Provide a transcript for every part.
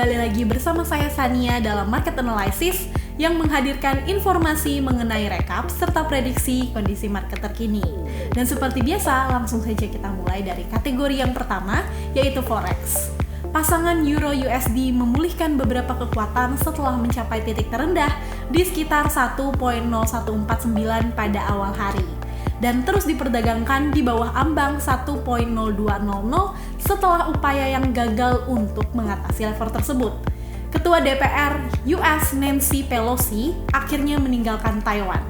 kembali lagi bersama saya Sania dalam Market Analysis yang menghadirkan informasi mengenai rekap serta prediksi kondisi market terkini. Dan seperti biasa, langsung saja kita mulai dari kategori yang pertama, yaitu Forex. Pasangan Euro USD memulihkan beberapa kekuatan setelah mencapai titik terendah di sekitar 1.0149 pada awal hari dan terus diperdagangkan di bawah ambang 1.0200 setelah upaya yang gagal untuk mengatasi level tersebut. Ketua DPR US Nancy Pelosi akhirnya meninggalkan Taiwan.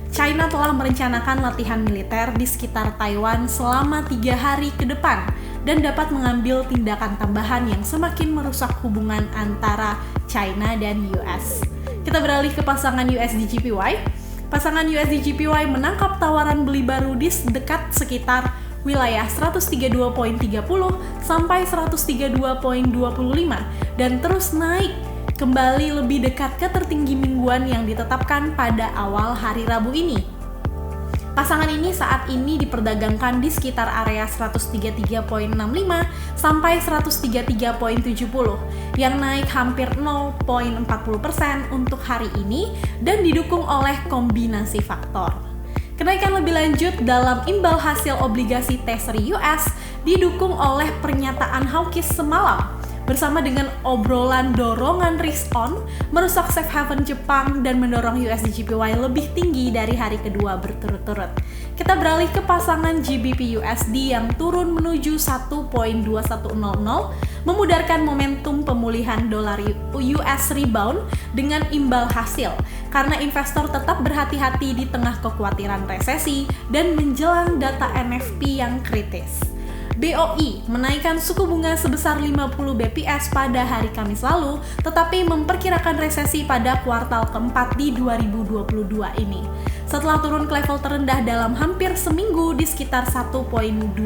China telah merencanakan latihan militer di sekitar Taiwan selama 3 hari ke depan dan dapat mengambil tindakan tambahan yang semakin merusak hubungan antara China dan US. Kita beralih ke pasangan USD/JPY. Pasangan USD/JPY menangkap tawaran beli baru di dekat sekitar wilayah 132.30 sampai 132.25 dan terus naik kembali lebih dekat ke tertinggi mingguan yang ditetapkan pada awal hari Rabu ini. Pasangan ini saat ini diperdagangkan di sekitar area 133.65 sampai 133.70 yang naik hampir 0.40% untuk hari ini dan didukung oleh kombinasi faktor. Kenaikan lebih lanjut dalam imbal hasil obligasi Treasury US didukung oleh pernyataan hawkish semalam bersama dengan obrolan dorongan risk on merusak safe haven Jepang dan mendorong USD/JPY lebih tinggi dari hari kedua berturut-turut. Kita beralih ke pasangan GBP USD yang turun menuju 1.2100 memudarkan momentum pemulihan dolar US rebound dengan imbal hasil karena investor tetap berhati-hati di tengah kekhawatiran resesi dan menjelang data NFP yang kritis. BOE menaikkan suku bunga sebesar 50 BPS pada hari Kamis lalu, tetapi memperkirakan resesi pada kuartal keempat di 2022 ini. Setelah turun ke level terendah dalam hampir seminggu di sekitar 1.2065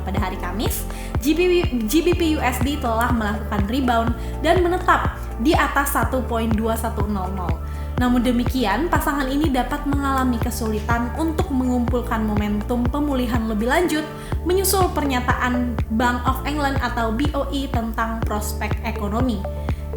pada hari Kamis, GBP USD telah melakukan rebound dan menetap di atas 1.2100. Namun demikian, pasangan ini dapat mengalami kesulitan untuk mengumpulkan momentum pemulihan lebih lanjut menyusul pernyataan Bank of England atau BOE tentang prospek ekonomi.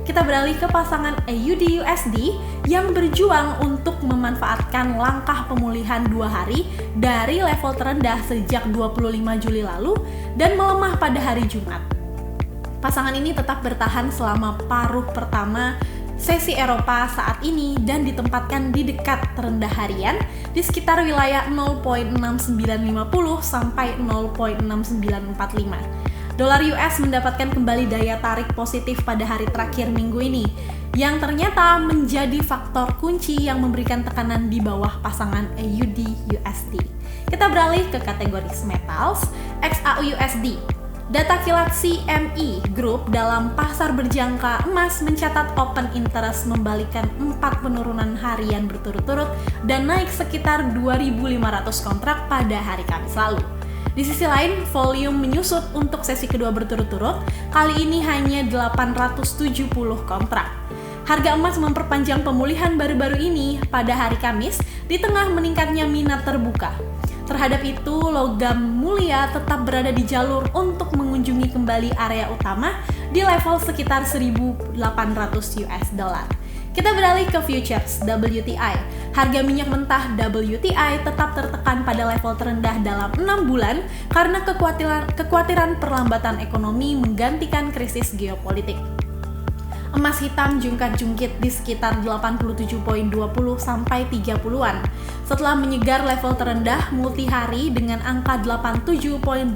Kita beralih ke pasangan AUD USD yang berjuang untuk memanfaatkan langkah pemulihan 2 hari dari level terendah sejak 25 Juli lalu dan melemah pada hari Jumat. Pasangan ini tetap bertahan selama paruh pertama sesi Eropa saat ini dan ditempatkan di dekat terendah harian di sekitar wilayah 0.6950 sampai 0.6945. Dolar US mendapatkan kembali daya tarik positif pada hari terakhir minggu ini yang ternyata menjadi faktor kunci yang memberikan tekanan di bawah pasangan AUD USD. Kita beralih ke kategori metals, XAU USD. Data kilat CME Group dalam pasar berjangka emas mencatat open interest membalikan 4 penurunan harian berturut-turut dan naik sekitar 2.500 kontrak pada hari Kamis lalu. Di sisi lain, volume menyusut untuk sesi kedua berturut-turut, kali ini hanya 870 kontrak. Harga emas memperpanjang pemulihan baru-baru ini pada hari Kamis di tengah meningkatnya minat terbuka. Terhadap itu, logam mulia tetap berada di jalur untuk mengunjungi kembali area utama di level sekitar 1.800 US dollar. Kita beralih ke futures WTI. Harga minyak mentah WTI tetap tertekan pada level terendah dalam 6 bulan karena kekhawatiran perlambatan ekonomi menggantikan krisis geopolitik. Emas hitam jungkat-jungkit di sekitar 87.20 sampai 30-an setelah menyegar level terendah multi hari dengan angka 87.18.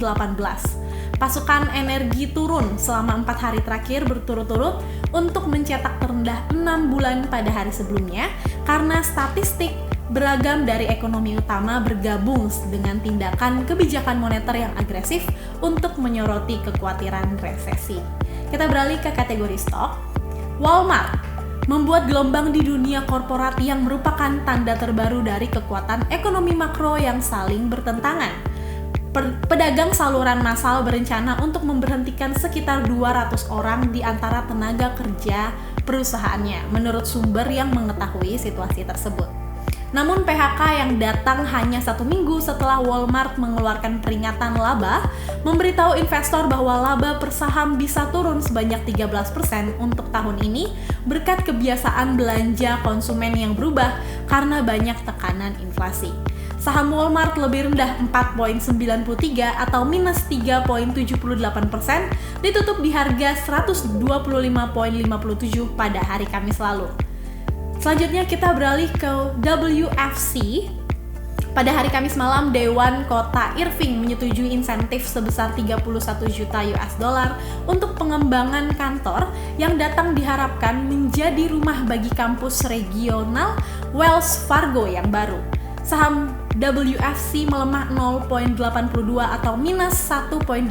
Pasokan energi turun selama 4 hari terakhir berturut-turut untuk mencetak terendah 6 bulan pada hari sebelumnya karena statistik beragam dari ekonomi utama bergabung dengan tindakan kebijakan moneter yang agresif untuk menyoroti kekhawatiran resesi. Kita beralih ke kategori stok. Walmart membuat gelombang di dunia korporat yang merupakan tanda terbaru dari kekuatan ekonomi makro yang saling bertentangan. Pedagang saluran massal berencana untuk memberhentikan sekitar 200 orang di antara tenaga kerja perusahaannya, menurut sumber yang mengetahui situasi tersebut. Namun PHK yang datang hanya 1 minggu setelah Walmart mengeluarkan peringatan laba, memberitahu investor bahwa laba per saham bisa turun sebanyak 13% untuk tahun ini berkat kebiasaan belanja konsumen yang berubah karena banyak tekanan inflasi. Saham Walmart lebih rendah 4,93 atau minus 3,78%, ditutup di harga 125,57 pada hari Kamis lalu. Selanjutnya kita beralih ke WFC. Pada hari Kamis malam, Dewan Kota Irving menyetujui insentif sebesar 31 juta US dollar untuk pengembangan kantor yang datang diharapkan menjadi rumah bagi kampus regional Wells Fargo yang baru. Saham WFC melemah 0,82 atau minus 1,88%,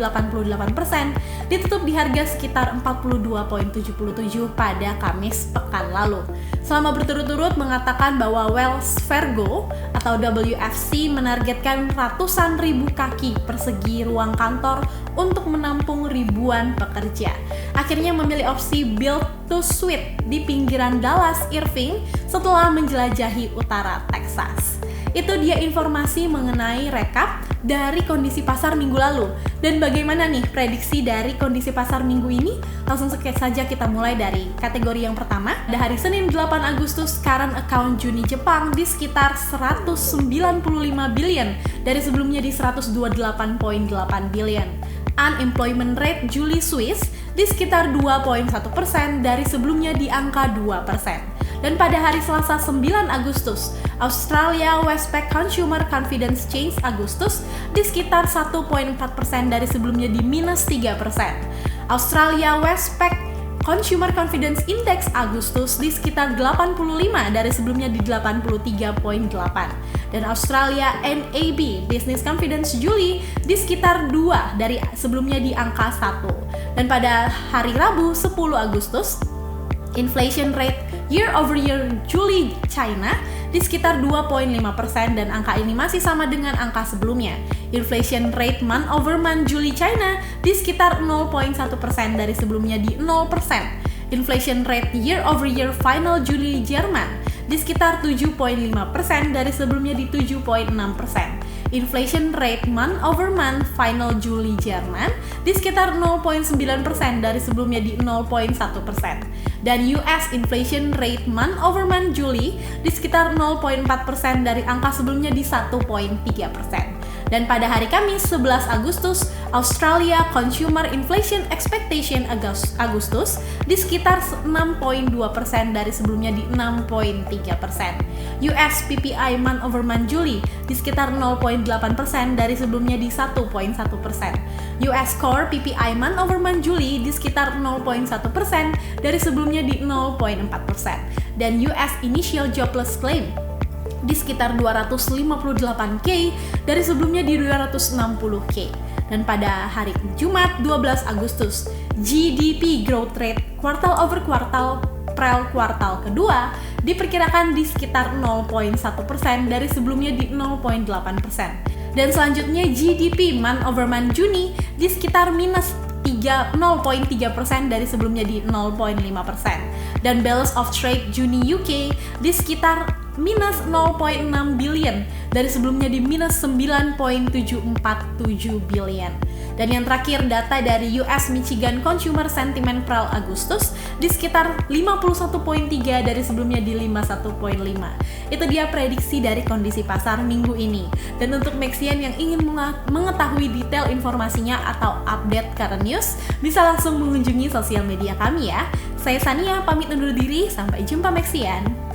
ditutup di harga sekitar 42,77 pada Kamis pekan lalu. Selama berturut-turut mengatakan bahwa Wells Fargo atau WFC menargetkan ratusan ribu kaki persegi ruang kantor untuk menampung ribuan pekerja. Akhirnya memilih opsi build to suit di pinggiran Dallas Irving setelah menjelajahi utara Texas. Itu dia informasi mengenai rekap dari kondisi pasar minggu lalu. Dan bagaimana nih prediksi dari kondisi pasar minggu ini? Langsung saja kita mulai dari kategori yang pertama. Pada hari Senin 8 Agustus, current account Juni Jepang di sekitar 195 billion dari sebelumnya di 128,8 billion. Unemployment rate Juli Swiss di sekitar 2,1% dari sebelumnya di angka 2%. Dan pada hari Selasa 9 Agustus, Australia Westpac Consumer Confidence Change Agustus di sekitar 1,4% dari sebelumnya di minus 3%. Australia Westpac Consumer Confidence Index Agustus di sekitar 85 dari sebelumnya di 83,8. Dan Australia NAB Business Confidence Juli di sekitar 2 dari sebelumnya di angka 1. Dan pada hari Rabu 10 Agustus, inflation rate year over year Juli China di sekitar 2,5% dan angka ini masih sama dengan angka sebelumnya. Inflation rate month over month Juli China di sekitar 0,1% dari sebelumnya di 0%. Inflation rate year over year final Juli Jerman di sekitar 7,5% dari sebelumnya di 7,6%. Inflation rate month over month final Juli Jerman di sekitar 0,9% dari sebelumnya di 0,1%. Dan US inflation rate month over month Juli di sekitar 0,4% dari angka sebelumnya di 1,3%. Dan pada hari Kamis 11 Agustus, Australia Consumer Inflation Expectation Agustus di sekitar 6,2% dari sebelumnya di 6,3%. US PPI month over month Juli di sekitar 0,8% dari sebelumnya di 1,1%. US Core PPI month over month Juli di sekitar 0,1% dari sebelumnya di 0,4%. Dan US Initial Jobless Claim di sekitar 258K dari sebelumnya di 260K. Dan pada hari Jumat 12 Agustus, GDP growth rate kuartal over kuartal kuartal kedua diperkirakan di sekitar 0,1% dari sebelumnya di 0,8%. Dan selanjutnya GDP month over month Juni di sekitar minus 0,3% dari sebelumnya di 0,5%. Dan balance of trade Juni UK di sekitar minus 0,6 billion dari sebelumnya di minus 9,747 billion. Dan yang terakhir, data dari US Michigan Consumer Sentiment Pral Agustus di sekitar 51,3 dari sebelumnya di 51,5. Itu dia prediksi dari kondisi pasar minggu ini. Dan untuk Maxian yang ingin mengetahui detail informasinya atau update current news, bisa langsung mengunjungi sosial media kami ya. Saya Sania, pamit undur diri, sampai jumpa Maxian.